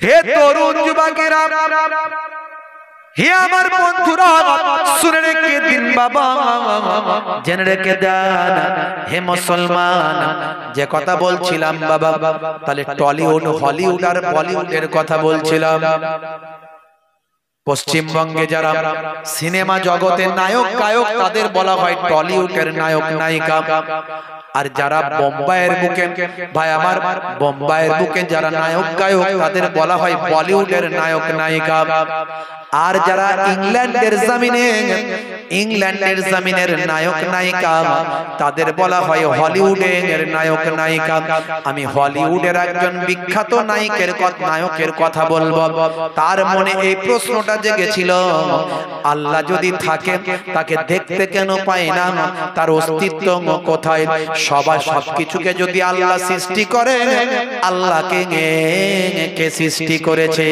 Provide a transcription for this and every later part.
হে তরুণ যুবকেরা, হে আমার বন্ধুরা, শুনে রেখে দিন বাবা, জেনে রেখে দেন হে মুসলমান। যে কথা বলছিলাম বাবা, তাহলে টলিউড, হলিউড আর বলিউডের কথা বলছিলাম। পশ্চিমবঙ্গে যারা সিনেমা জগতের নায়ক গায়ক, তাদের বলা হয় টলিউডের নায়ক নায়িকা। আর যারা বোম্বাইয়ের বুকে, ভাই আমার, বোম্বাইয়ের বুকে যারা নায়ক গায়ক, তাদের বলা হয় বলিউডের নায়ক নায়িকা। আর যারা ইংল্যান্ডের জমিনের নায়ক নায়িকা, তাদের বলা হয় হলিউডের নায়ক নায়িকা। আমি হলিউডের একজন বিখ্যাত নায়কের কথা বলবো। তার মনে এই প্রশ্নটা জেগেছিল, আল্লাহ যদি থাকে তাকে দেখতে কেন পায় না, তার অস্তিত্ব কোথায়? সবকিছুকে যদি আল্লাহ সৃষ্টি করে, আল্লাহকে কে সৃষ্টি করেছে?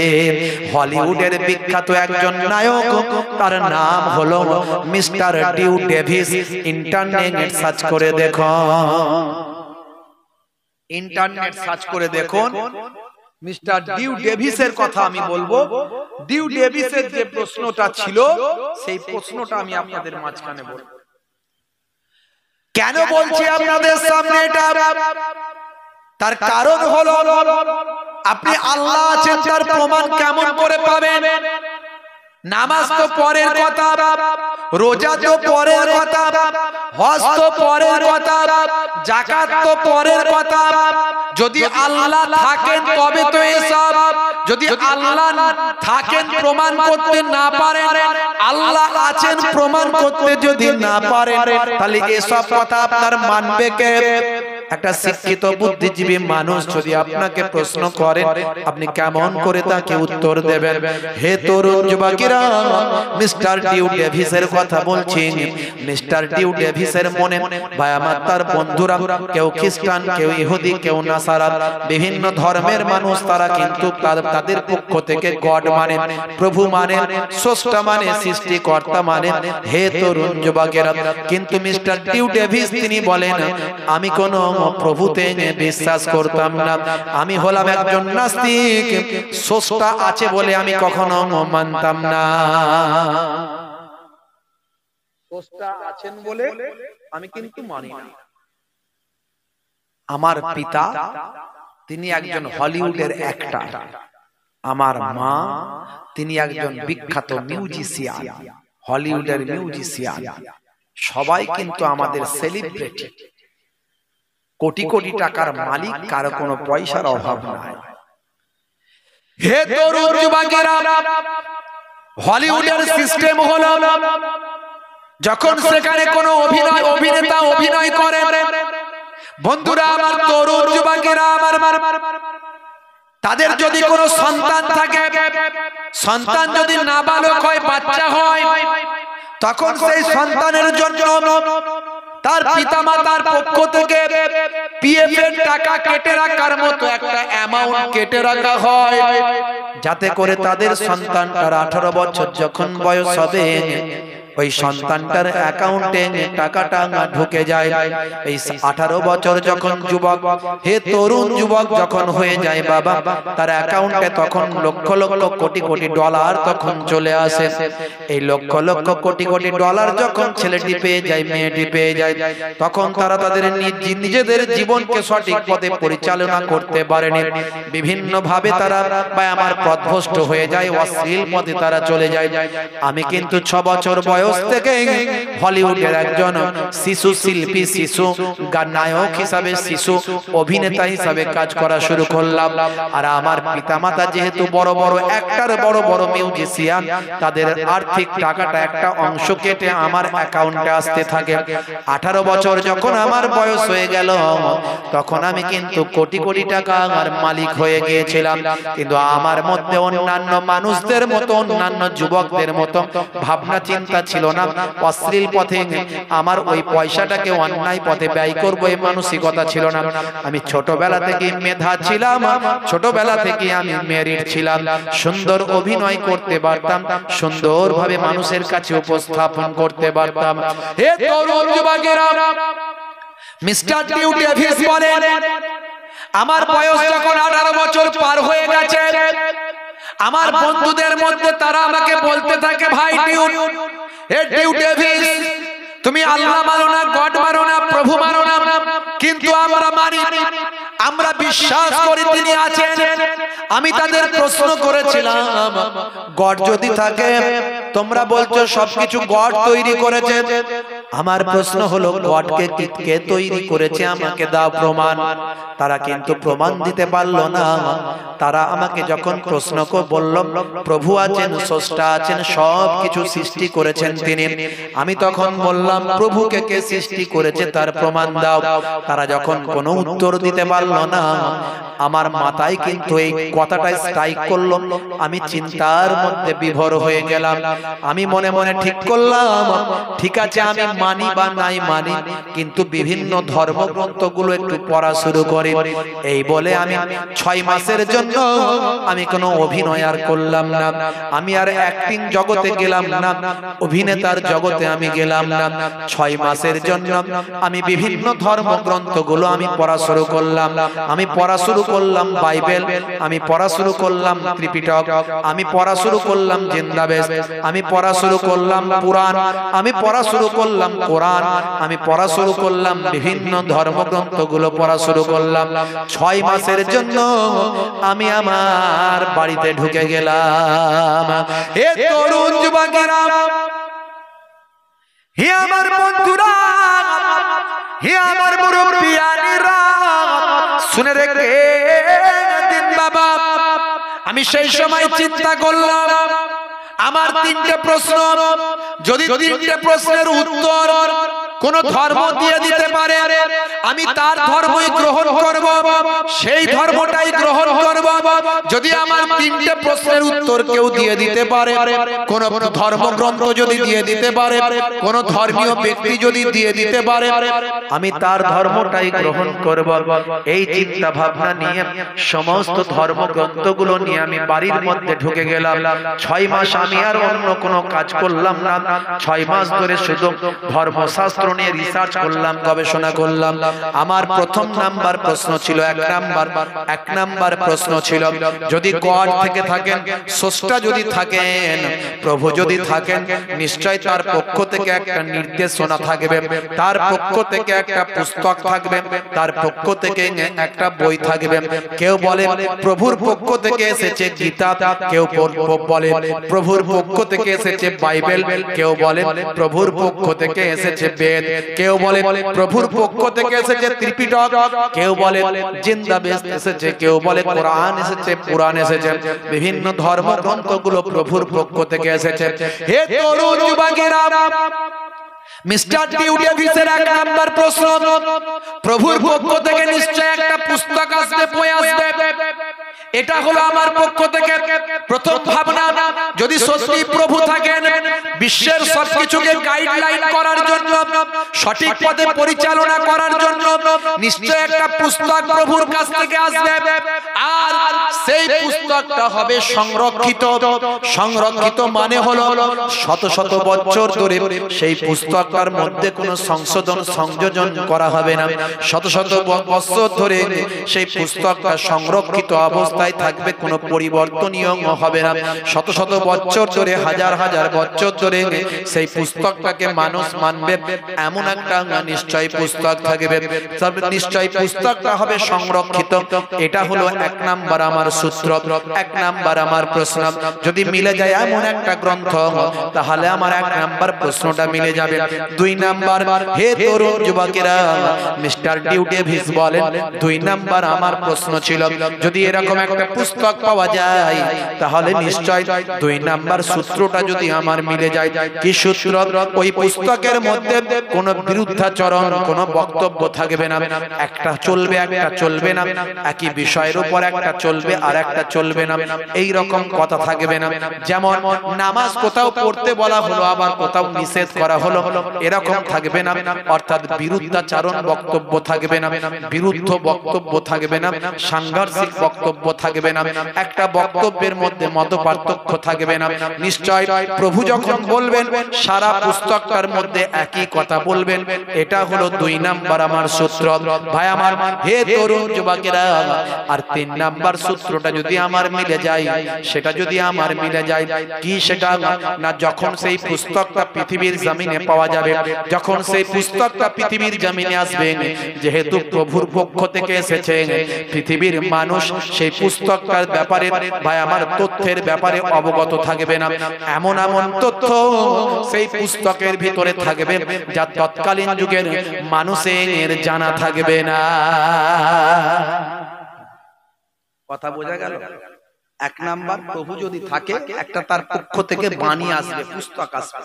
হলিউডের বিখ্যাত একজন নায়ক, তার নাম হলো mister Dew Davis. Internet search করে দেখুন, মিস্টার ডিউ ডেভিসের কথা আমি বলবো। ডিউ ডেভিসের যে প্রশ্নটা ছিল, সেই প্রশ্নটা আমি আপনাদের মাঝখানে বলবো। কেন বলছি আপনাদের সামনে এটা? তার কারণ হলো, আপনি আল্লাহ আছেন তার প্রমাণ কেমন করে পাবেন? নামাজ তো পরের কথা, রোজা তো পরের কথা, হজ তো পরের কথা, যাকাত তো পরের কথা। যদি আল্লাহ থাকেন তবে তো এসব। যদি আল্লাহ থাকেন প্রমাণ করতে না পারেন, আল্লাহ আছেন প্রমাণ করতে যদি না পারেন, তাহলে এসব কথা আপনার মানবে কে? একটা শিক্ষিত বুদ্ধিজীবী মানুষ যদি আপনাকে প্রশ্ন করেন, আপনি কেমন করে তাকে উত্তর দেবেন? হে তরুণ যুবকেরা, মিস্টার ডিউ ডেভিসের কথা বলছি। মিস্টার ডিউ ডেভিসের মনে, ভাই আমার, তার বন্ধুরা, কেউ খ্রিস্টান, কেউ ইহুদি, কেউ নাসারা, বিভিন্ন ধর্মের মানুষ, তারা কিন্তু তাদের পক্ষ থেকে গড মানে, প্রভু মানে, স্রষ্টা মানে, সৃষ্টিকর্তা মানে। হে তরুণ যুবকেরা, কিন্তু মিস্টার ডিউ ডেভিস তিনি বলেন, আমি কোন প্রভুতে বিশ্বাস করতাম না, আমি হলাম একজন নাস্তিক, স্রষ্টা আছে বলে আমি কখনো মানতাম না। স্রষ্টা আছেন বলে আমি কিন্তু মানি না। আমার পিতা তিনি একজন হলিউডের অ্যাক্টর, আমার মা তিনি একজন বিখ্যাত মিউজিশিয়ান, হলিউডের মিউজিশিয়ান। সবাই কিন্তু আমাদের সেলিব্রিটি, কোটি কোটি টাকার মালিক, কারো কোনো পয়সার অভাব নাই। হে তরুণ যুবকেরা, হলিউডের সিস্টেম হলো, যখন সেখানে কোনো অভিনেতা অভিনয় করে, বন্ধুরা আমার, তরুণ যুবকেরা আমার, তাদের যদি কোনো সন্তান থাকে, সন্তান যদি নাবালক হয়, বাচ্চা হয়, তখন সেই সন্তানের জন্য তার পিতামাতার পক্ষ থেকে পিএফ এর টাকা কেটে রাখার মতো একটা অ্যামাউন্ট কেটে রাখা হয়, যাতে করে তাদের সন্তানটার 18 বছর যখন বয়স হবে, ওই সন্তানটার অ্যাকাউন্টে টাকাটা ঢুকে যায়। এই 18 বছর যখন যুবক, হে তরুণ যুবক যখন হয়ে যায় বাবা, তার অ্যাকাউন্টে তখন লক্ষ লক্ষ কোটি কোটি ডলার তখন চলে আসে। এই লক্ষ লক্ষ কোটি কোটি ডলার যখন ছেলেটি পেয়ে যায়, মেয়েটি পেয়ে যায়, তখন তারা তাদের নিজেদের জীবনকে সঠিক পথে পরিচালনা করতে পারেনি। বিভিন্ন ভাবে তারা আমার পথভ্রষ্ট হয়ে যায়, অশ্লীল পথে তারা চলে যায়। আমি কিন্তু 6 বছর বয়স থেকে হলিউডের একজন শিশু শিল্পী, শিশু নায়ক হিসাবে, শিশু অভিনেতা হিসাবে কাজ করা শুরু করলাম। আর আমার পিতামাতা যেহেতু বড় বড় অ্যাক্টর, বড় বড় মিউজিশিয়ান, তাদের আর্থিক টাকাটা একটা অংশ কেটে আমার অ্যাকাউন্টে আসতে থাকে। 18 বছর যখন আমার বয়স হয়ে গেল, তখন আমি কিন্তু কোটি কোটি টাকার মালিক হয়ে গিয়েছিলাম। কিন্তু আমার মধ্যে অন্যান্য মানুষদের মতো, অন্যান্য যুবকদের মতো ভাবনা চিন্তা ছিল না। অশ্লীল পথে আমার ওই পয়সাটাকে অন্যায় পথে ব্যয় করবো, এই মানসিকতা ছিল না। আমি ছোটবেলা থেকে মেধা ছিলাম, ছোটবেলা থেকে আমি মেরিট ছিলাম, সুন্দর অভিনয় করতে পারতাম, সুন্দরভাবে মানুষের কাছে উপস্থাপন করতে পারতাম। হে তরুণ যুবকেরা, মিস্টার ডিউ ডেভিস বলেন, আমার বয়স যখন 18 বছর পার হয়ে গেছে, আমার বন্ধুদের মধ্যে তারা আমাকে বলতে থাকে, ভাই ডেভিস, তুমি আল্লাহ মানো না, গড মানো না, প্রভু মানো না, কিন্তু আমরা মানি, আমরা বিশ্বাস করি তিনি আছেন। আমি তাদের প্রশ্ন করেছিলাম, গড যদি থাকে, তোমরা বলছো সবকিছু গড তৈরি করেছে, আমার প্রশ্ন হলো গডকে কে তৈরি করেছে, আমাকে দাও প্রমাণ। তারা কিন্তু প্রমাণ দিতে পারলো না। তারা আমাকে যখন প্রশ্ন বলল, প্রভু আছেন, স্রষ্টা আছেন, সবকিছু সৃষ্টি করেছেন তিনি, আমি তখন বললাম, প্রভুকে কে সৃষ্টি করেছে তার প্রমাণ দাও। তারা যখন কোনো উত্তর দিতে পারলো না, আমার মাথায় কিন্তু এই কথাটাই স্ট্রাইক করলো। আমি চিন্তার মধ্যে বিভোর হয়ে গেলাম। আমি মনে মনে ঠিক করলাম, ঠিক আছে, আমি মানি বা নাই মানি, কিন্তু বিভিন্ন ধর্মগ্রন্থগুলো একটু পড়া শুরু করি। এই বলে আমি 6 মাসের জন্য আমি কোনো অভিনয় আর করলাম না। আমি আর অ্যাক্টিং জগতে গেলাম না, অভিনেতার জগতে আমি গেলাম না। 6 মাসের জন্য আমি বিভিন্ন ধর্মগ্রন্থগুলো আমি পড়া শুরু করলাম। আমি পড়া শুরু করলাম বাইবেল, আমি পড়া শুরু করলাম ত্রিপিটক, আমি পড়া শুরু করলাম জিন্দাবেশ, আমি পড়া শুরু করলাম পুরাণ, আমি পড়া শুরু করলাম কোরআন, আমি পড়া শুরু করলাম বিভিন্ন ধর্মগ্রন্থগুলো পড়া শুরু করলাম। 6 মাসের জন্য আমি আমার বাড়িতে ঢুকে গেলাম। হে তরুণ যুবকেরা, হে আমার বন্ধুরা, হে আমার মুরব্বিয়ানেরা, শুনে রেখে দিন বাবা। আমি সেই সময় চিন্তা করলাম, আমার 3টে প্রশ্ন, যদি 3টে প্রশ্নের উত্তর কোন ধর্ম দিয়ে দিতে পারে, আমি তার ধর্মই গ্রহণ করব, সেই ধর্মটাই গ্রহণ করব। যদি আমার 3টে প্রশ্নের উত্তর কেউ দিয়ে দিতে পারে, কোন ধর্মগ্রন্থ যদি দিয়ে দিতে পারে, কোন ধর্মীয় ব্যক্তি যদি দিয়ে দিতে পারে, আমি তার ধর্মটাই গ্রহণ করব। এই চিন্তা ভাবনা নিয়ে সমস্ত ধর্মগ্রন্থগুলো নিয়ে আমি বাড়ির মধ্যে ঢুকে গেলাম। 6 মাস আমি আর অন্য কোনো কাজ করলাম না। 6 মাস ধরে শুধু ধর্মশাস্ত্র নিয়ে রিসার্চ করলাম, গবেষণা করলাম। আমার প্রথম নাম্বার প্রশ্ন ছিল, 1 নাম্বার প্রশ্ন ছিল, যদি গড থেকে থাকেন, স্রষ্টা যদি থাকেন, প্রভু যদি থাকেন, নিশ্চয় তার পক্ষ থেকে একটা নির্দেশনা থাকবে, তার পক্ষ থেকে একটা পুস্তক থাকবে, তার পক্ষ থেকে একটা বই থাকবে। কেউ বলে প্রভুর পক্ষ থেকে এসেছে গীতা, কেউ বলে প্রভুর পক্ষ থেকে এসেছে বাইবেল, কেউ বলে প্রভুর পক্ষ থেকে এসেছে বেদ, কেউ বলে প্রভুর পক্ষ থেকে এসেছে ত্রিপিটক, কেউ বলে জিন্দাবেশ এসেছে, কেউ বলে কোরআন এসেছে, পুরাণ এসেছে। বিভিন্ন ধর্মগ্রন্থগুলো প্রভুর পক্ষ থেকে এসেছে। হে তরুণ যুবকেরা, মিস্টার ডেভিসের 1 নাম্বার প্রশ্ন, প্রভুর পক্ষ থেকে নিশ্চয় একটা পুস্তক আসবে, বই আসবে, এটা হলো আমার পক্ষ থেকে প্রথম ভাবনা। যদি সত্যি প্রভু থাকেন, বিশ্বের সবকিছুকে গাইডলাইন করার জন্য, সঠিক পথে পরিচালনা করার জন্য নিশ্চয় একটা পুস্তক প্রভুর কাছ থেকে আসবে, আর সেই পুস্তকটা হবে সংরক্ষিত। সংরক্ষিত মানে হলো শত শত বছর ধরে সেই পুস্তকটার মধ্যে কোনো সংশোধন সংযোজন করা হবে না। শত শত বছর ধরে সেই পুস্তকটা সংরক্ষিত অবস্থায় থাকবে, কোনো পরিবর্তনীয় হবে না। শত শত বছর ধরে, হাজার হাজার বছর ধরে সেই পুস্তকটাকে মানুষ মানবে, এমন একটা নিশ্চয় পুস্তক থাকবে। নিশ্চয় পুস্তকটা হবে সংরক্ষিত। এটা হলো 1 নাম্বার আমার সূত্র, 1 নাম্বার আমার প্রশ্ন। যদি মিলে যায় এমন একটা গ্রন্থ, তাহলে আমার 1 নাম্বার প্রশ্নটা মিলে যাবে। 2 নাম্বার, হে তরুণ যুবকেরা, মিস্টার ডেভিস বলেন, 2 নাম্বার আমার প্রশ্ন ছিল, যদি এরকম একটা পুস্তক পাওয়া যায়, তাহলে নিশ্চয় 2 নাম্বার সূত্রটা যদি আমার মিলে যায়। কি সূত্র? ওই পুস্তকের মধ্যে কোনো বিরুদ্ধাচরণ, কোনো বক্তব্য থাকবে না, একটা চলবে একটা চলবে না, একই বিষয়ের উপর একটা চলবে আর একটা চলবে না, এই রকম কথা থাকবে না। যেমন নামাজ কোথাও পড়তে বলা হলো, আবার কোথাও নিষেধ করা হলো, এরকম থাকবে না। অর্থাৎ বিরুদ্ধাচরণ বক্তব্য থাকবে না, বিরুদ্ধ বক্তব্য থাকবে না, সাংঘর্ষিক বক্তব্য থাকবে না, একটা বক্তব্যের মধ্যে মত পার্থক্য থাকবে না। নিশ্চয় প্রভু যখন বলবেন, সারা পুস্তকটার মধ্যে একই কথা বলবেন। এটা হলো 2 নাম্বার আমার সূত্র। ভাই আমার, হে তরুণ যুবকেরা, আর 3 নাম্বার সূত্রটা যদি আমার মিলে যায়, সেটা যদি আমার মিলে যায়, কি সেটা না, যখন সেই পুস্তকটা পৃথিবীর জমিনে পাওয়া যাবে, যখন সেই পুস্তকটা পৃথিবীর জমিনে আসবে, যেহেতু প্রভুর পক্ষ থেকে এসেছে, পৃথিবীর মানুষ সেই পুস্তকটার ব্যাপারে ভাই আমার তথ্যের ব্যাপারে অবগত থাকবে না। এমন এমন তথ্য সেই পুস্তকের ভিতরে থাকবে যা তৎকালীন যুগের মানুষের জানা থাকবে না। কথা বোঝা গেল? এক নাম্বার, প্রভু যদি থাকে, একটা তার পক্ষ থেকে বাণী আসবে, পুস্তক আসবে।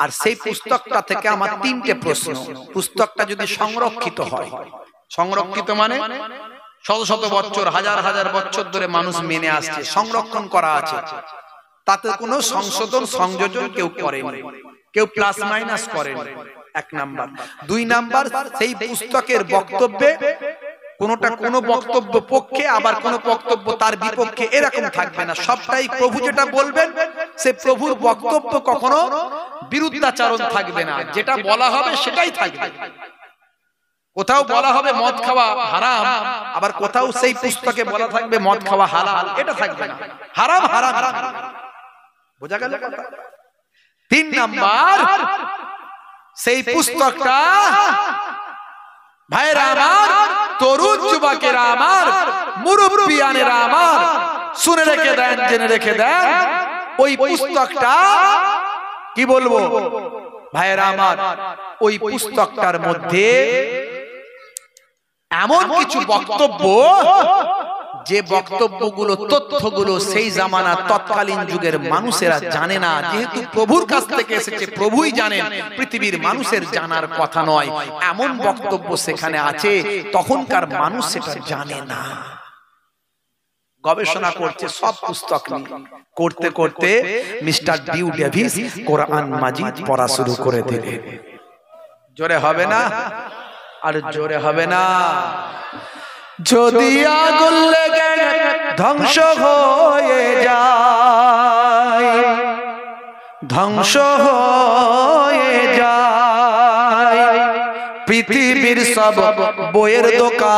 আর সেই পুস্তকটা থেকে আমার তিনটে প্রশ্ন। পুস্তকটা যদি সংরক্ষিত হয়, সংরক্ষিত মানে শত শত বছর, হাজার হাজার বছর ধরে মানুষ মেনে আসছে, সংরক্ষণ করা আছে, তাতে কোনো সংশোধন সংযোজন কেউ করেনি, কেউ প্লাস মাইনাস করেনি, এক নাম্বার। দুই নাম্বার, সেই পুস্তকের বক্তব্যে কোনটা কোনো বক্তব্য পক্ষে, আবার কোন বক্তব্য তার বিপক্ষে, এরকম থাকবে না। সবটাই প্রভু যেটা বলবেন, সে প্রভুর বক্তব্য কখনো বিরুদ্ধাচরণ থাকবে না, যেটা বলা হবে সেটাই থাকবে। কোথাও বলা হবে মদ খাওয়া হারাম, আবার কোথাও সেই পুস্তকে বলা থাকবে মদ খাওয়া হালাল, এটা থাকবে না। হারাম হারাম, বোঝা গেল? তিন নাম্বার, সেই পুস্তকটা ভাইরা আমার, তরুণ যুবকেরা আমার, মুরব্বিয়ানেরা আমার, শুনে রেখে দেন, জেনে রেখে দেন, ওই পুস্তকটা কি বলবো ভাইরা আমার, ওই পুস্তকটার মধ্যে এমন কিছু বক্তব্য, যে বক্তব্যগুলো, তথ্যগুলো সেই জামানার তৎকালীন যুগের মানুষেরা জানে না, যেহেতু প্রভুর কাছ থেকে এসেছে, প্রভুই জানেন, পৃথিবীর মানুষের জানার কথা নয়। এমন বক্তব্য সেখানে আছে, তখনকার মানুষ সেটা জানে না। গবেষণা করছে সব পুস্তক নিয়ে, করতে করতে মিস্টার ডিউ ডেভিস কোরআন মাজিদ পড়া শুরু করে দিলেন। জোরে হবে না? আর জোরে হবে না? যদি আগুন লেগে ধ্বংস হয়ে যায়, ধ্বংস হয়ে যায় পৃথিবীর সব বইয়ের দোকান,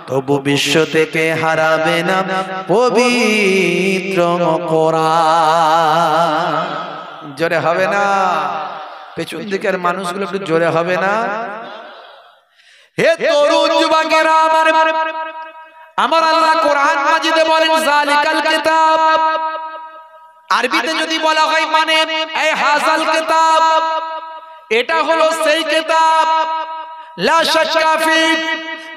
তবু বিশ্ব থেকে হারাবে না পবিত্র কোরআন। জোরে হবে না? পেছন দিকের মানুষগুলো একটু জোরে হবে না? হে তরুণ যুবকেরা আমার, আমার আল্লাহ কোরআন মাজিদে বলেন যালিকাল কিতাব। আরবিতে যদি বলা হয় মানে এই হাযাল কিতাব, এটা হলো সেই কিতাব, লা শাক্কা ফি,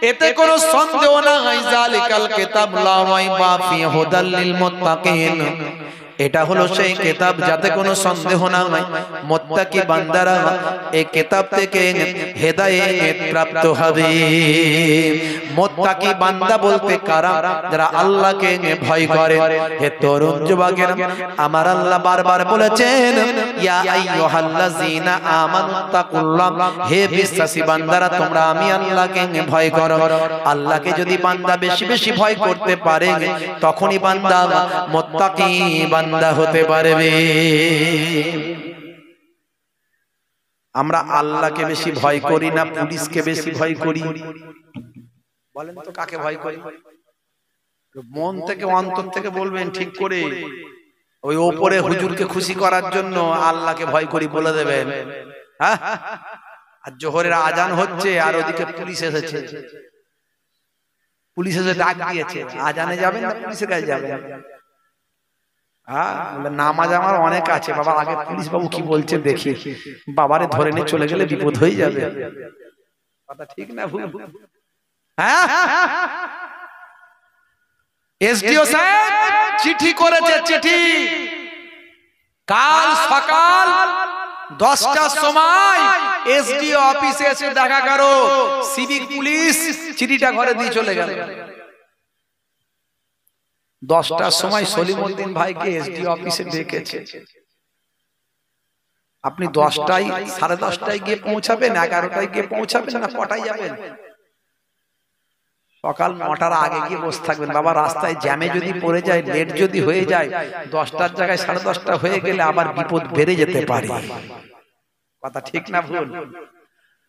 এতে কোনো সন্দেহ নাই, যালিকাল কিতাব লা রাইবা ফি হুদাল লিল মুত্তাকিন, এটা হলো সেই কিতাব যাতে কোনো সন্দেহ না হয়, মুত্তাকি বান্দারা এই কিতাব থেকে হেদায়েত প্রাপ্ত হবে। মুত্তাকি বান্দা বলতে কারা? যারা আল্লাহকে ভয় করে। হে তরুণ যুবকেরা, আমার আল্লাহ বারবার বলেছেন ইয়া আইয়ুহাল্লাযীনা আমানুত্তাকুল্লাহ, হে বিশ্বাসী বান্দারা তোমরা আমি আল্লাহকে ভয় করো। আল্লাহকে যদি বান্দা বেশি বেশি ভয় করতে পারে, তখনই বান্দা মুত্তাকি বান্দা হতে পারবে। আমরা আল্লাহকে বেশি ভয় করি না পুলিশকে বেশি ভয় করি? বলেন তো কাকে ভয় করি? মন থেকে, অন্তর থেকে বলবেন ঠিক করে। ওই ওপরে হুজুরকে খুশি করার জন্য আল্লাহকে ভয় করি বলে দেবেন, হ্যাঁ? আর জোহরের আজান হচ্ছে, আর ওদিকে পুলিশ এসেছে, পুলিশ এসে ডাক দিয়েছে, আজানে যাবেন না পুলিশের কাছে যাবেন? নামাজ আমার অনেক আছে বাবা, আগে পুলিশ বাবু কি বলছে দেখি, বাবারে ধরে নিয়ে চলে গেলে বিপদ হয়ে যাবে। কথা ঠিক না ভুল? হ্যাঁ, এসডিও সাহেব চিঠি করেছে, চিঠি কাল সকাল 10টার সময় এসডিও অফিসে এসে দেখা করো। সিভিক পুলিশ চিঠিটা ঘরে দিয়ে চলে গেল। 10টার সময় সলিমউদ্দিন ভাইকে এসডি অফিসে ডেকেছে। আপনি 10টায়, 10:30টায় গিয়ে পৌঁছাবেন, 11টায় গিয়ে পৌঁছাবেন, না কটায় যাবেন? সকাল 9টার আগে গিয়ে বসে থাকবেন। বাবা রাস্তায় জ্যামে যদি পড়ে যায়, লেট যদি হয়ে যায়, 10টার জায়গায় 10:30টা হয়ে গেলে আবার বিপদ বেড়ে যেতে পারে। কথা ঠিক না ভুল?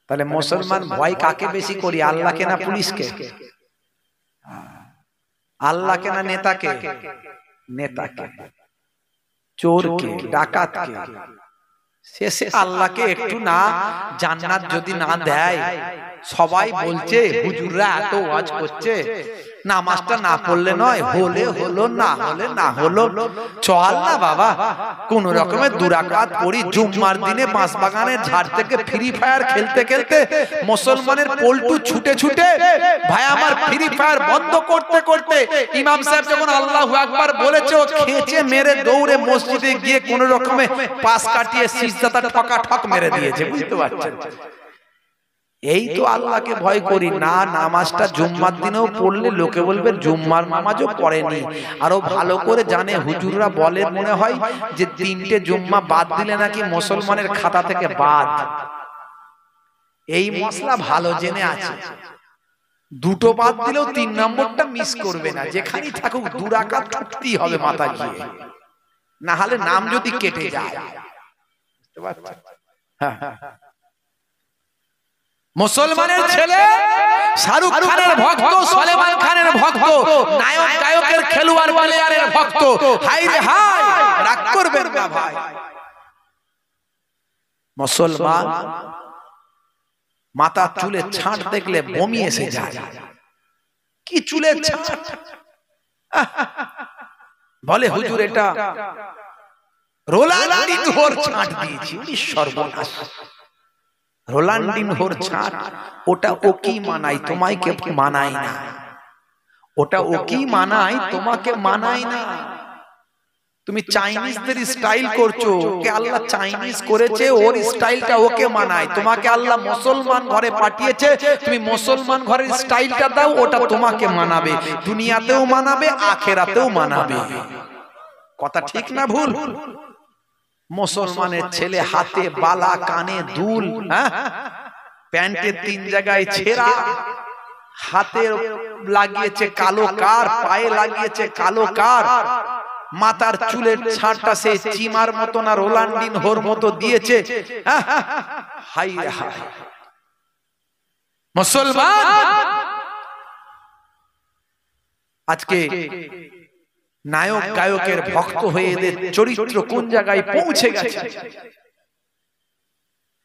তাহলে মুসলমান ভয় কাকে বেশি করি, আল্লাহকে না পুলিশকে? আল্লাহকে না নেতাকে? নেতাকে, চোরকে, ডাকাতকে। শেষে আল্লাহকে একটু না জান্নাত যদি না দেয়, সবাই বলছে হুজুররা এত ওয়াজ করছে, নামাজটা না পড়লে নয়, হলে হলো, না হলে না হলো, চল না বাবা কোন রকমের দুরাকাত পড়ি। জুম্মার দিনে বাঁশবাগানের ঝাড় থেকে ফ্রি ফায়ার খেলতে খেলতে মুসলমানের পল্টু ছুটে ছুটে, ভাই আমার ফ্রি ফায়ার বন্ধ করতে করতে ইমাম সাহেব যখন আল্লাহু আকবার বলেছে, ও খেচে মেরে দৌড়ে মসজিদে গিয়ে কোন রকমে পাশ কাটিয়ে সিজদাটা ঠকা ঠক মেরে দিয়েছে। বুঝতে পারছেন? এই তো আল্লাহকে ভয় করি না। নামাজটা জুম্মার দিনেও পড়লে লোকে বলবে জুম্মার নামাজও পড়েনি। আরো ভালো করে জানে, হুজুররা বলে মনে হয় যে 3টে জুম্মা বাদ দিলে নাকি মুসলমানের খাতা থেকে বাদ। এই মশলা ভালো জেনে আছে, 2টো বাদ দিলেও 3 নম্বরটা মিস করবে না। যেখানেই থাকুক 2 রাকাত ছুটতেই হবে মাথা গিয়ে, না হলে নাম যদি কেটে যায়। বুঝতে পারছেন? হ্যাঁ, মুসলমানের ছেলে শাহরুখ খানের ভক্ত, সলমান খানের ভক্ত, নায়ক গায়কের খেলোয়াড় প্লেয়ারের ভক্ত। হাই রে হাই, রাগ করবেন না ভাই। মুসলমান মাথা চুলে ছাঁট দেখলে বমি এসে যায়। কি চুলের ছাঁট? বলে হুজুর এটা রোলান্ডিনহোর ছাঁট দিয়েছি। সর্বনাশ! রোলান্ডিনহোর ছাঁট, ওটা ও কি মানায়, তোমাকে মানায় না। ওটা ও কি মানায়, তোমাকে মানায় না। তুমি চাইনিজদের স্টাইল করছো, ওকে আল্লাহ চাইনিজ করেছে, ওর স্টাইলটা ওকে মানায়। তোমাকে আল্লাহ মুসলমান ঘরে পাঠিয়েছে, তুমি মুসলমান ঘরের স্টাইলটা দাও, ওটা তোমাকে মানাবে, দুনিয়াতেও মানাবে, আখেরাতেও মানাবে। কথা ঠিক না ভুল? মুসলমানের ছেলে হাতে বালা, কানে দুল, প্যান্টের 3 জায়গায় ছেঁড়া, হাতে লাগিয়েছে কালো কার, পায়ে লাগিয়েছে কালো কার, মাথার চুলের ছাঁটটা সে চিমার মতো না রোলান্ডিনহোর মতো দিয়েছে। হাই হাই মুসলমান! আজকে নায়ক গায়কের ভক্ত হয়ে এদের চরিত্র কোন জায়গায় পৌঁছে গেছে।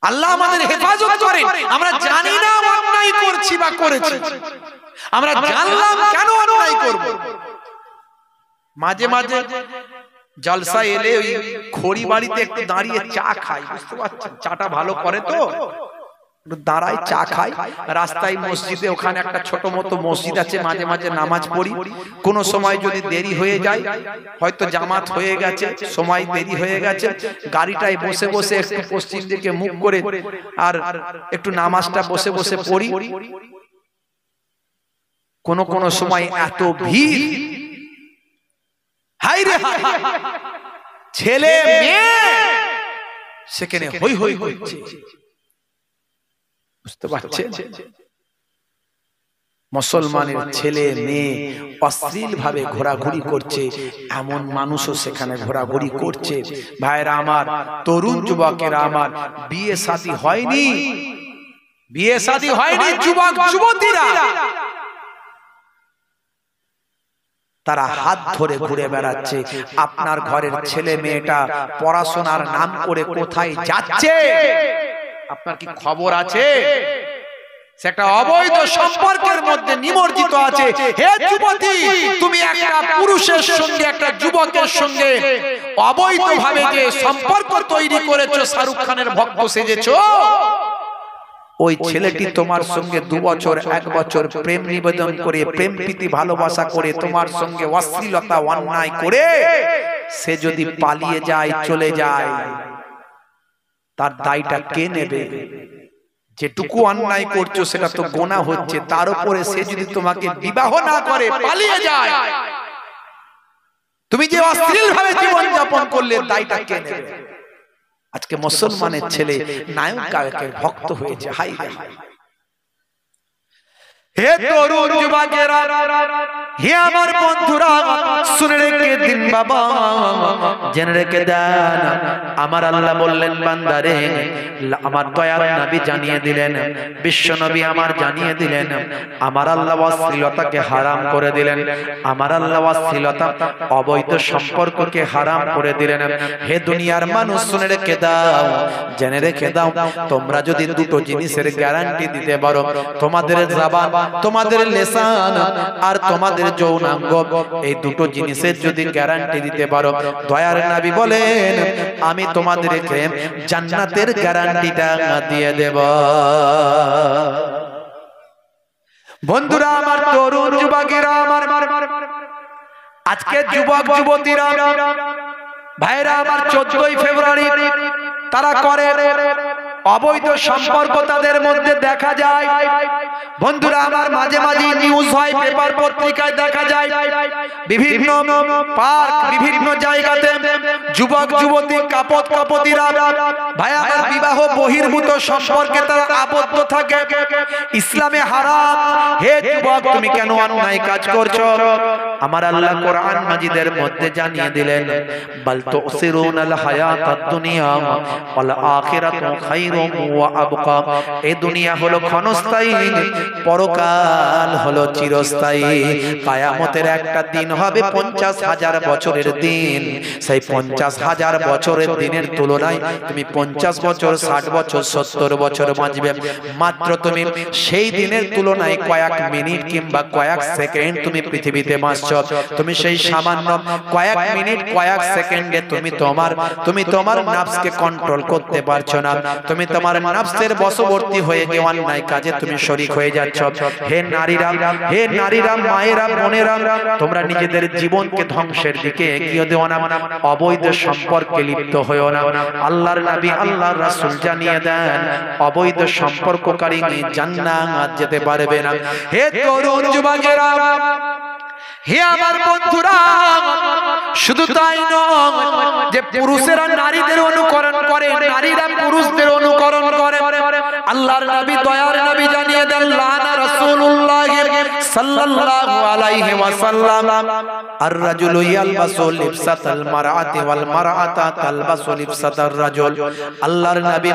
আল্লাহ আমাদের হেফাজত করেন। আমরা জানি না অন্যায় করছি বা করেছি, আমরা জানলাম কেন অন্যায় করব। মাঝে মাঝে জলসা এলে ওই খড়ি বাড়িতে একটু দাঁড়িয়ে চা খাই। বুঝতে পারছেন? চাটা ভালো করে তো দাঁড়াই, চা খাই। রাস্তায় মসজিদে, ওখানে একটা ছোট মতো মসজিদ আছে, মাঝে মাঝে নামাজ পড়ি। কোন সময় যদি দেরি হয়ে যায়, হয়তো জামাত হয়ে গেছে, সময় দেরি হয়ে গেছে, গাড়িটায় বসে বসে একটু পশ্চিম দিকে মুখ করে আর একটু নামাজটা বসে বসে পড়ি। কোন কোন সময় এত ভিড়, হাই রে হাই, ছেলে মেয়ে সেখানে হই হই হচ্ছে। বুঝতে পারছেন? মুসলমানের ছেলে মেয়ে অশ্লীল ভাবে ঘোরাঘুরি করছে, এমন মানুষও সেখানে ঘোরাঘুরি করছে। ভাইরা আমার, তরুণ যুবকেরা আমার, বিয়ে শাদী হয়নি, বিয়ে শাদী হয়নি, যুবক যুবতীরা তারা হাত ধরে ঘুরে বেড়াচ্ছে। আপনার ঘরের ছেলে মেয়েটা পড়াশোনার নাম করে কোথায় যাচ্ছে আপনার কি খবর আছে? সেটা অবৈধ সম্পর্কের মধ্যে নিমজ্জিত আছে। হে যুবতী, তুমি একটা পুরুষের সঙ্গে, একটা যুবকের সঙ্গে অবৈধভাবে যে সম্পর্ক তৈরি করেছো, শাহরুখ খানের ভক্ত সেজেছো, ওই ছেলেটি তোমার সঙ্গে 2 বছর 1 বছর প্রেম নিবেদন করে, প্রেম প্রীতি ভালোবাসা করে, তোমার সঙ্গে অশ্লীলতা অন্যায় করে সে যদি পালিয়ে যায়, চলে যায়, তার দায়টা কে নেবে? যেটুকু অন্যায় করছো সেটা তো গোনা হচ্ছে, তার উপরে সে যদি তোমাকে বিবাহ না করে পালিয়ে যায়, তুমি যে অশ্লীল ভাবে জীবন যাপন করলে, দায়টা কে নেবে? আজকে মুসলমানের ছেলে নায়ক গায়কের ভক্ত হয়েছে। High high! হে তরুণ যুবকেরা, হে আমার বন্ধুরা শুনে রেখে দিন বাবা, জেনে রেখে দেন। আমার আল্লাহ বললেন বান্দারে, আমার দয়ার নবী জানিয়ে দিলেন, বিশ্ব নবী আমার জানিয়ে দিলেন, আমার আল্লাহ অশ্লীলতাকে হারাম করে দিলেন, আমার আল্লাহ অশ্লীলতা অবৈধ সম্পর্ককে হারাম করে দিলেন। হে দুনিয়ার মানুষ শুনে রেখে দাও, জেনে রেখে দাও, তোমরা যদি দুটো জিনিসের গ্যারান্টি দিতে পারো, তোমাদের জবান, তোমাদের লিসান আর তোমাদের যৌনাঙ্গ, এই দুটো জিনিসের যদি গ্যারান্টি দিতে পারো, দয়ার নবী বলেন আমি তোমাদেরকে জান্নাতের গ্যারান্টিটা দিয়ে দেব। বন্ধুরা আমার, তরুণ যুবকেরা আমার, আজকে যুবক যুবতীরা ভাইরা আমার, 14ই ফেব্রুয়ারি তারা করে অবৈধ সম্পর্ক, তাদের মধ্যে দেখা যায়। বন্ধুরা আমার, মাঝে মাঝে নিউজ হয়, পেপার পত্রিকায় দেখা যায়, বিভিন্ন পার্ক, বিভিন্ন জায়গাতে যুবক যুবতী কাপত কাপতিরা ভাই আমার বিবাহ বহির্ভূত সম্পর্কে তারা আবদ্ধ থাকে। ইসলামে হারাম। হে যুবক, তুমি কেন অন্যায় কাজ করছো? আমার আল্লাহ কোরআন মাজিদের মধ্যে জানিয়ে দিলেন, বাল তুসিরুনাল হায়াতাদ দুনিয়া ওয়াল আখিরাতু খায়রুম ওয়া আবকা। এই দুনিয়া হলো ক্ষণস্থায়ী, পরকাল হলো চিরস্থায়ী। কিয়ামতের একটা দিন হবে 50,000 বছরের দিন। সেই 50,000 বছরের দিনের তুলনায় তুমি 50 বছর, 60 বছর, 70 বছর বাঁচবে। মাত্র তুমি সেই দিনের তুলনায় কয়েক মিনিট কিংবা কয়েক সেকেন্ড তুমি পৃথিবীতে বাঁচছো। তুমি সেই সামান্য কয়েক মিনিট, কয়েক সেকেন্ডে তুমি তোমার নফসকে কন্ট্রোল করতে পারছো না। তুমি তোমার নফসের বশবর্তী হয়ে গিয়ে অন্যায় কাজে তুমি শরীক হয়ে যাচ্ছ। হে নারীরা, হে নারীরা, মায়েরা, বোনেরা, তোমরা নিজেদের জীবনকে ধ্বংসের দিকে এগিয়ে দিও না, অবৈধ সম্পর্কে লিপ্ত হয়েও না। আল্লাহর নবী, আল্লাহর রাসূল জানিয়ে দেন, অবৈধ সম্পর্ককারী জান্নাত যেতে পারবে না। হে তরুণ যুবকেরা, হে আমার বন্ধুরা, শুধু তাই নয় যে পুরুষেরা নারীদের অনুকরণ করে, নারীরা পুরুষদের অনুকরণ করে। আল্লাহর নবী, দয়ার নবী জানিয়ে দেন, লানা রাসূলুল্লাহ সাল্লাল্লাহু আলাইহি ওয়াসাল্লাম আর রাজুলু ইয়ালবাসু লিবসাতাল মারআতি ওয়াল মারআতা তালবাসু লিবসাতার রাজুল। আল্লাহর নবী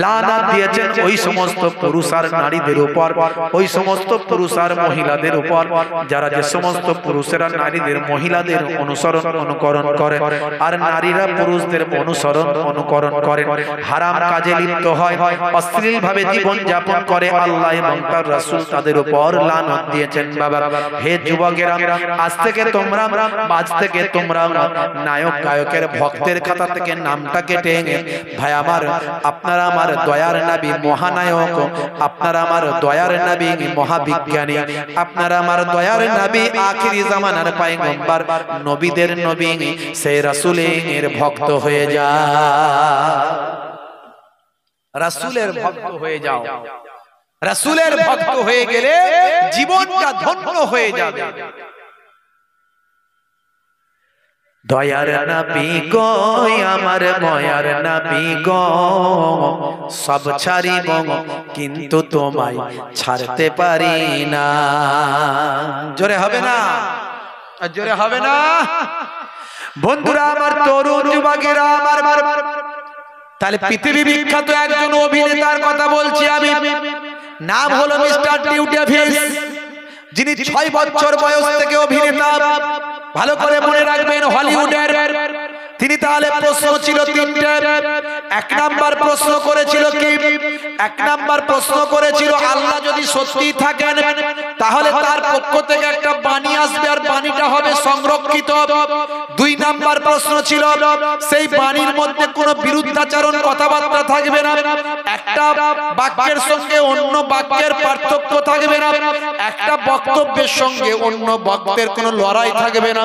লানাত দিয়েছেন ওই সমস্ত পুরুষ আর নারীদের উপর, ওই সমস্ত পুরুষ আর মহিলাদের উপর যারা যে সমস্ত পুরুষেরা নারীদের, মহিলাদের অনুকরণ করে আর নারীরা পুরুষদের অনুকরণ করে, হারাম কাজে লিপ্ত হয়, অশ্লীল ভাবে জীবন যাপন করে। আল্লাহ এবং তার রাসূল তাদের উপর লানত দিয়েছেন। বাবা, হে যুবকেরা, আজ থেকে তোমরা নায়ক গায়কের ভক্তের খাতা থেকে নামটা কেটে, ভাই আমার, আপনারা আমার দয়ার নবী মহানায়ক, আপনারা আমার দয়ার নবী মহাবিজ্ঞানী, আপনারা আমার দয়ার নবী আখিরি জামানার পয়গম্বর, নবীদের নবী, সেই রাসূলের ভক্ত হয়ে যাও, রাসূলের ভক্ত হয়ে যাও। রাসূলের ভক্ত হয়ে গেলে জীবনটা ধন্য হয়ে যাবে। দয়ার নবী গো, আমার ময়ার নবী গো, সব ছাড়িব কিন্তু তোমায় ছাড়তে পারি না। জোরে হবে না? জোরে হবে না? বন্ধুরা আমার, তরুণ যুবকেরা আমার, তাহলে পৃথিবী বিখ্যাত একজন অভিনেতার কথা বলছি আমি, নাম হলো মিস্টার টিউ ডেভিস, যিনি 6 বছর বয়স থেকে অভিনেতা। ভালো করে মনে রাখবেন, হলিউডের তিনি। তাহলে প্রশ্ন ছিল 3টে। 1 নাম্বার প্রশ্ন করেছিল কি? 1 নাম্বার প্রশ্ন করেছিল, আল্লাহ যদি সত্যি থাকেন তাহলে তার পক্ষ থেকে একটা বাণী আসবে আর বাণীটা হবে সংরক্ষিত। 2 নাম্বার প্রশ্ন ছিল, সেই বাণীর মধ্যে কোনো বিরুদ্ধাচরণ কথাবার্তা থাকবে না, একটা বাক্যের সঙ্গে অন্য বাক্যের পার্থক্য থাকবে না, একটা বক্তব্যের সঙ্গে অন্য বক্তের কোনো লড়াই থাকবে না।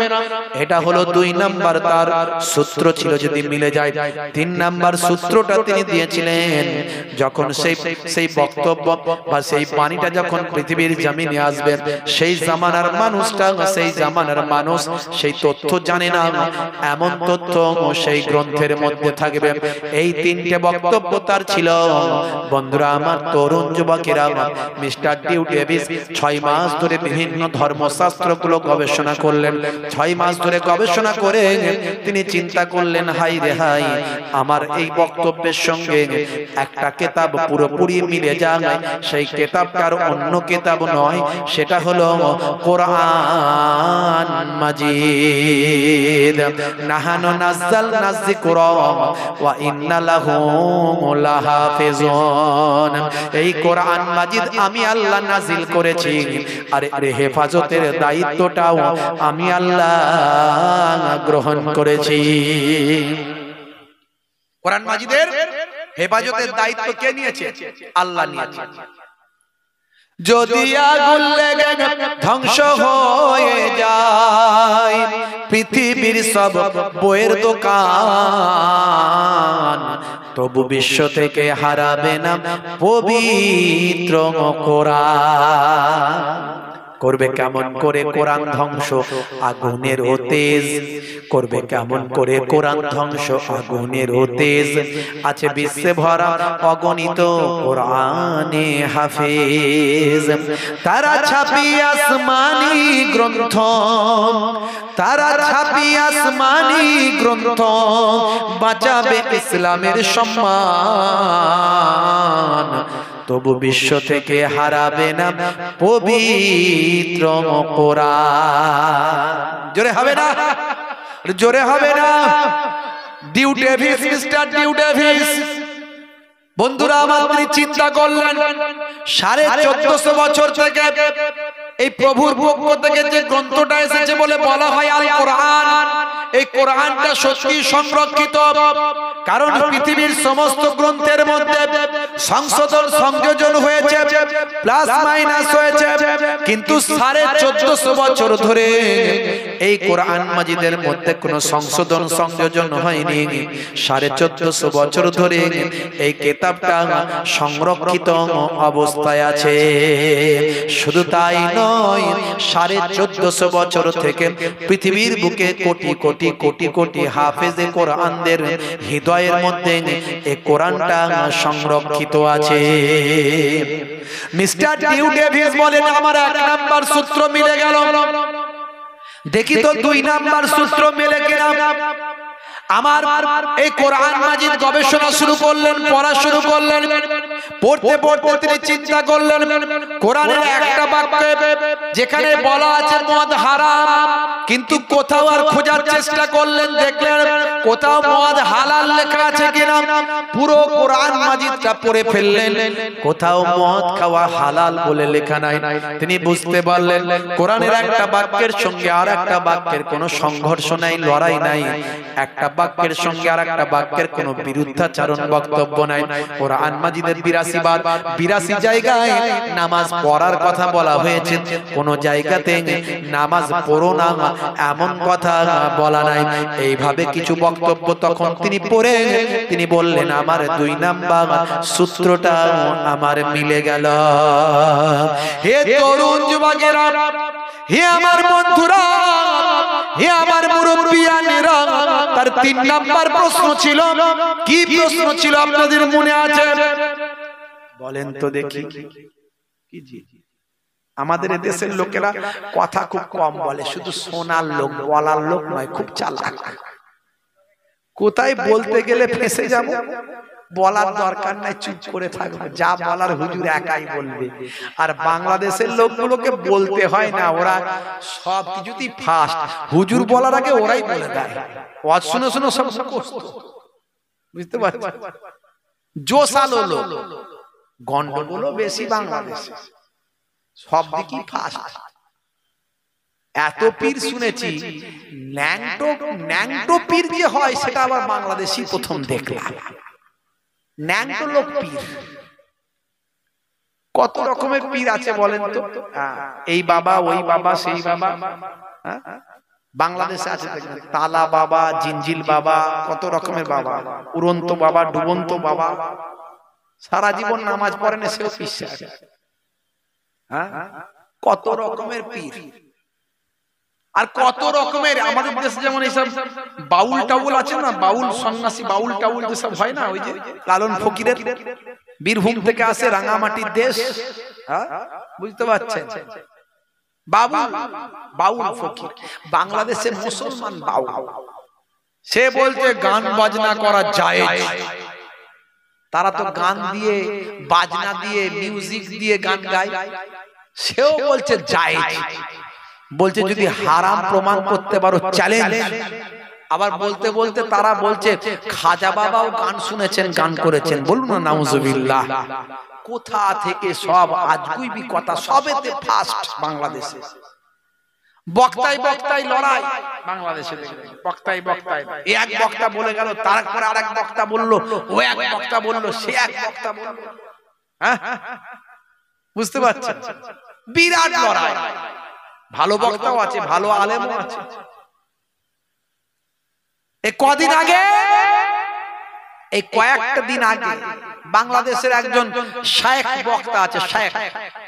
এটা হলো 2 নাম্বার তার সূত্র ছিল, যদি মিলে যায়। 3 নাম্বার সূত্রটা তিনি দিয়েছিলেন, যখন সেই বক্তব্য বা সেই বাণীটা যখন পৃথিবীর জমিনে আসবে, সেই জামানার মানুষটা, সেই জামানার মানুষ মানুষ সেই তথ্য জানে না, এমন তথ্য সেই গ্রন্থের মধ্যে থাকবে। এই তিনটে বক্তব্য তার ছিল। বন্ধুরা আমার, তরুণ যুবকেরা, মিস্টার ডিউ ডেভিস 6 মাস ধরে বিভিন্ন ধর্মশাস্ত্রগুলো গবেষণা করলেন। 6 মাস ধরে গবেষণা করে তিনি চিন্তা করলেন, হাই রে হাই, আমার এই বক্তব্যের সঙ্গে একটা কিতাব পুরোপুরি মিলে যায়। সেই কিতাবটার অন্য কিতাব নয়, সেটা হলো কোরআন মাজিদ। নাহানু নাযালনা যিকরা ওয়া ইন্না লাহু লাহাফিজুন। এই কোরআন মাজিদ আমি আল্লাহ নাজিল করেছি, আর এর হেফাজতের দায়িত্বটাও আমি আল্লাহ গ্রহণ করেছি। কোরআন মাজিদের হেফাজতের দায়িত্ব কে নিয়েছে? আল্লাহ নিয়েছে। যদি আগুন লেগে ধ্বংস হয়ে যায় পৃথিবীর সব বইয়ের দোকান, তবু বিশ্ব থেকে হারাবে না পবিত্র কোরআন। করবে কেমন করে কোরআন ধ্বংস? আগুনের ও তেজ। করবে কেমন করে কোরআন ধ্বংস? আগুনের ও তেজ। আছে বিশ্বে ভরা অগণিত কোরআনে হাফেজ। তারা ছাপি আসমানি গ্রন্থ, তারা ছাপি আসমানি গ্রন্থ, বাঁচাবে ইসলামের সম্মান, তবু বিশ্ব থেকে হারাবে না পবিত্র কোরআন। জোরে হবে না? জোরে হবে না? Dew Davis, mister Dew Davis, বন্ধুরা আমার, তিনি চিন্তা করলেন 1450 বছর থেকে এই প্রভুর পক্ষ থেকে যে গ্রন্থটা এসেছে বলে বলা হয় আল কোরআন, এই কোরআনটা সত্যি সংরক্ষিত। কারণ পৃথিবীর সমস্ত গ্রন্থের মধ্যে সংশোধন সংযোজন হয়েছে, প্লাস মাইনাস হয়েছে, কিন্তু 1450 বছর ধরে এই কোরআন মাজিদের মধ্যে কোনো সংশোধন সংযোজন হয়নি। 1450 বছর ধরে এই কিতাবটা সংরক্ষিত অবস্থায় আছে। শুধু তাই নয়, 1450 বছর থেকে পৃথিবীর বুকে কোটি কোটি কোটি কোটি হাফেজে কোরআনদের হৃদয়ের মধ্যে এই কোরআনটা সংরক্ষিত আছে। মিস্টার ডিউ ডেভিস বলেন, আমার 1 নাম্বার সূত্র মিলে গেল, দেখি তো 2 নাম্বার সূত্র মেলে কিনা। আমার এই কোরআন মাজিদ গবেষণা শুরু করলেন, পড়া শুরু করলেন। পড়তে পড়তে তিনি চিন্তা করলেন, কোরআনের একটা বাক্যে যেখানে বলা আছে মদ হারাম, কিন্তু কোথাও আর খোঁজার চেষ্টা করলেন, দেখলেন কোথাও মদ হালাল লেখা আছে কিনা। পুরো কোরআন মাজিদটা পড়ে ফেললেন, কোথাও মদ খাওয়া হালাল বলে লেখা নাই। তিনি বুঝতে পারলেন কোরআনের একটা বাক্যের সঙ্গে আর একটা বাক্যের কোনো সংঘর্ষ নাই, লড়াই নাই। একটা বাক্যের সঙ্গে আর একটা বাক্যের কোনো বিরুদ্ধাচরণ বক্তব্য নাই। কোরআন মাজিদের 82 বার 82 জায়গায় নামাজ পড়ার কথা বলা হয়েছে, কোন জায়গাতে নামাজ পড়ো না এমন কথা বলা নাই। এইভাবে কিছু বক্তব্য তখন তিনি পড়ে তিনি বললেন, আমার 2 নাম্বার সূত্রটা আমার মিলে গেল। হে তরুণ যুবকেরা, হে আমার বন্ধুরা, হে আমার মুরব্বিয়ানেরা, তার 3 নাম্বার প্রশ্ন ছিল। কি প্রশ্ন ছিল আপনাদের মনে আছে? বলেন তো দেখি। কি জি? আমাদের দেশের লোকেরা কথা খুব কম বলে, শুধু শোনার লোক, বলার লোক নয়, খুব চালাক। কোথায় বলতে গেলে ফেঁসে যাব, বলার দরকার নাই, চুপ করে থাকবো, যা বলার হুজুর একাই বলবে। আর বাংলাদেশের লোকগুলোকে বলতে হয় না, ওরা সব কিছুতেই ফাস্ট। হুজুর বলার আগে ওরাই বলে দেয়। ওয়াজ শুনে শুনে সব বুঝতে পারছি, জোশালো লোক। গন্ডগোলও বেশি বাংলাদেশে, সব দিকই ফাস্ট। এত পীর শুনেছি, ন্যাংটো পীর যে হয় সেটা আবার বাংলাদেশি প্রথম দেখলাম। ন্যাংটো লোক পীর, কত রকমের পীর আছে বলেন তো? এই বাবা, ওই বাবা, সেই বাবা। বাংলাদেশে আছে তালা বাবা, জিঞ্জিল বাবা, কত রকমের বাবা, উড়ন্ত বাবা, ডুবন্ত বাবা। সারা জীবন নামাজ পড়ে না, সেও বিশ্বাস। কত রকমের পীর। আর কত রকমের আমাদের দেশে যেমন এইসব বাউল টাউল আছে না, বাউল সন্ন্যাসী বাউল টাউল যেসব হয় না, ওই যে লালন ফকিরের, বীরভূম থেকে আসে, রাঙামাটির দেশ, বুঝতে পারছেন, বাউল বাউল ফকির, বাংলাদেশের মুসলমান বাউল, সে বলছে গান বাজনা করা যায়। তারা তো গান দিয়ে বাজনা দিয়ে মিউজিক দিয়ে গান গায়, সেও বলছে যায়। বলছে যদি হারাম প্রমাণ করতে পারো চ্যালেঞ্জ। আবার বলতে বলতে তারা বলছে খাজা বাবাও গান শুনেছেন, গান করেছেন। বলুন না নাউজুবিল্লাহ। কোথা থেকে সব আজগুবি কথা, সবেতে ফার্স্ট বাংলাদেশে। বক্তাই বক্তাই লড়াই বাংলাদেশে, বক্তাই বক্তাই, এক বক্তা বলে গেল, তারপরে আরেক বক্তা বললো, ও এক বক্তা বললো, সে এক বক্তা বললো, হ্যাঁ বুঝতে পারছেন, বিরাট লড়াই। ভালো বক্তাও আছে, ভালো আলেমও আছে। এই কদিন আগে, এই কয়েকটা দিন আগে বাংলাদেশের একজন শেখ বক্তা আছে, শেখ,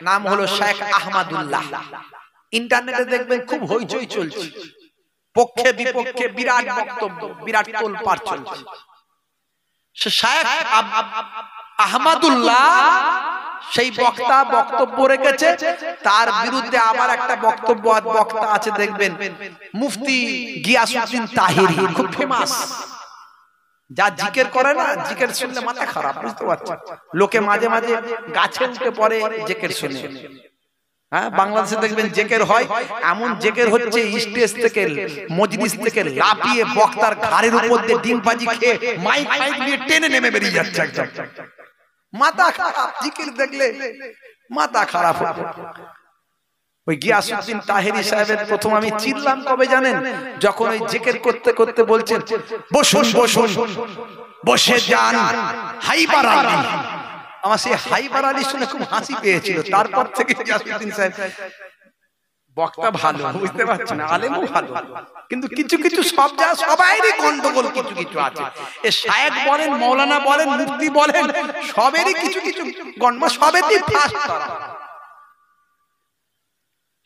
নাম হলো শেখ আহমদুল্লাহ। ইন্টারনেটে দেখবেন খুব হইচই চলছে, পক্ষে বিপক্ষে বিরাট বক্তব্য, বিরাট তোলপাড় চলছে। সে শেখ আহমদুল্লাহ সেই বক্তা বক্তব্য রেখেছে, তার বিরুদ্ধে আবার একটা বক্তব্য বক্তা আছে দেখবেন, মুফতি গিয়াসউদ্দিন তাহিরি, খুব ফেমাস। যা জিকির করে না, জিকির শুনলে মাথা খারাপ, বুঝতে পারছেন। লোকে মাঝে মাঝে গাছে উঠে পড়ে জিকির শুনে। হ্যাঁ, বাংলাদেশে দেখবেন জিকির হয়, এমন জিকির হচ্ছে স্টেজ থেকে মজলিস থেকে লাফিয়ে বক্তার ঘাড়ের উপর দিয়ে ডিমবাজি খেয়ে মাইক ফাইক নিয়ে টেনে নেমে বেরিয়ে যাচ্ছে একদম। মাথা খারাপ, জিকির দেখলে মাথা খারাপ। ওই গিয়াসউদ্দিন তাহিরি সাহেবের প্রথম আমি চিনলাম কবে জানেন? যখন ওই জিকির করতে করতে বলছেন বসুন বসুন, বসে যান হাইবার আলী। আমার সেই হাইবার আলী শুনে খুব হাসি পেয়েছিল। তারপর থেকে গিয়াসউদ্দিন সাহেব বক্তা ভালো, বুঝতে পারছেন, আলেমও ভালো, কিন্তু কিছু কিছু সব যা সবাইরই গন্ডগোল কিছু কিছু আছে। এ শায়েখ বলেন, মৌলানা বলেন, মুফতি বলেন, সবেরই কিছু কিছু গন্ডগোল, সবেতেই ফাঁস করা।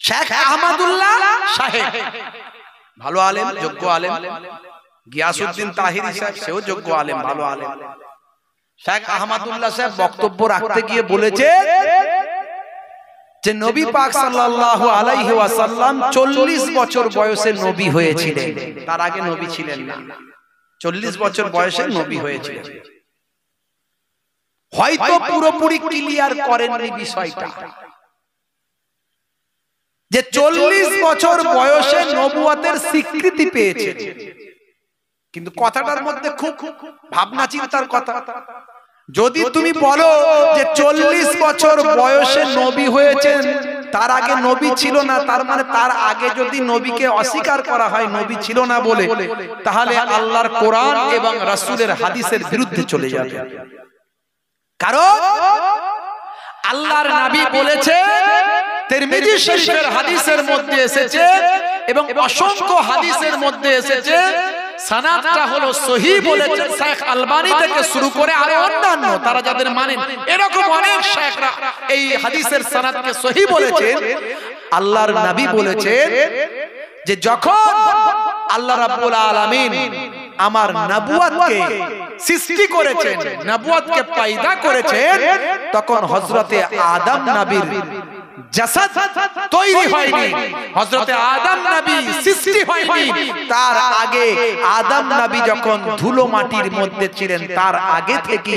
শেখ আহমদুল্লাহ সাহেব ভালো আলেম, যোগ্য আলেম। গিয়াসউদ্দিন তাহিরি সাহেব, সেও যোগ্য আলেম, ভালো আলেম। শেখ আহমদুল্লাহ সাহেব বক্তব্য রাখতে গিয়ে বলেছে যে নবী পাক সাল্লাল্লাহু আলাইহি ওয়াসাল্লাম 40 বছর বয়সে নবী হয়েছিলেন, তার আগে নবী ছিলেন না। 40 বছর বয়সে নবী হয়েছিলেন। হয়তো পুরোপুরি ক্লিয়ার করেননি বিষয়টা, যে 40 বছর বয়সে নবুয়তের স্বীকৃতি পেয়েছে। কিন্তু কথাটার মধ্যে খুব ভাবনা চিন্তার কথা। যদি তুমি বলো যে 40 বছর বয়সে নবী হয়েছেন, তার আগে নবী ছিল না, তার মানে তার আগে যদি নবীকে অস্বীকার করা হয় নবী ছিল না বলে, তাহলে আল্লাহর কোরআন এবং রাসূলের হাদিসের বিরুদ্ধে চলে যাবে। কারণ আল্লাহর নবী বলেছে, তিরমিজি শরীফের হাদিসের মধ্যে এসেছে এবং অসংখ্য হাদিসের মধ্যে এসেছে, সনদটা হলো সহিহ বলেছেন শেখ আলবানী থেকে শুরু করে আরো অন্যান্য তারা যাদের মানেন, এরকম অনেক শেখরা এই হাদিসের সনদকে সহিহ বলেছেন। আল্লাহর নবী বলেছেন যে যখন আল্লাহ রাব্বুল আলামিন আমার নবুয়তকে সৃষ্টি করেছেন, নবুয়তকে পয়দা করেছেন, তখন হযরতে আদম নবীর জাসাদ তৈরি হয়নি, হযরতে আদম নবী সৃষ্টি হয়নি। তার আগে আদম নবী যখন ধুলো মাটির মধ্যে ছিলেন, তার আগে থেকে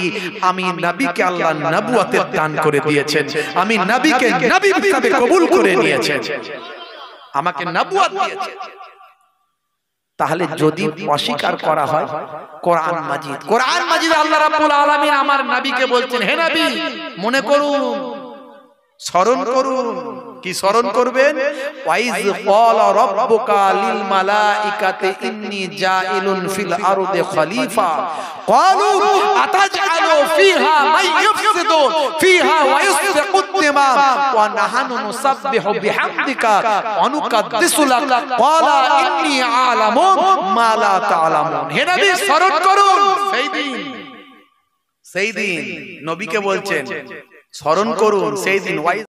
আমি নবীকে আল্লাহ নবুয়তের দান করে দিয়েছেন, আমি নবীকে নবী হিসেবে কবুল করে নিয়েছেন, আমাকে নবুয়ত দিয়েছেন। তাহলে যদি অস্বীকার করা হয়, কোরআন মাজিদ, কোরআন মাজিদে আল্লাহ রাব্বুল আলামিন আমার নবীকে বলছেন, হে নবী মনে করুন, স্মরণ করুন। কি স্মরণ করবেন? ওয়াইজ ক্বালা রাব্বুকা লিল মালাইকাতি ইন্নী জাইলুন ফিল আরদি খলিফা ক্বালু আতাজআলু ফিহা মান ইফসিদু ফিহা ওয়া ইসফিকুদ দিমা ওয়া নাহনু নুসাব্বিহু বিহামদিকা ওয়া নুকাদ্দিসু লাক ক্বালা ইন্নী আ'লামু মা লা তা'লামুন। হে নবী স্মরণ করুন, সেই দিন নবীকে বলছেন স্মরণ করুন, সেই দিন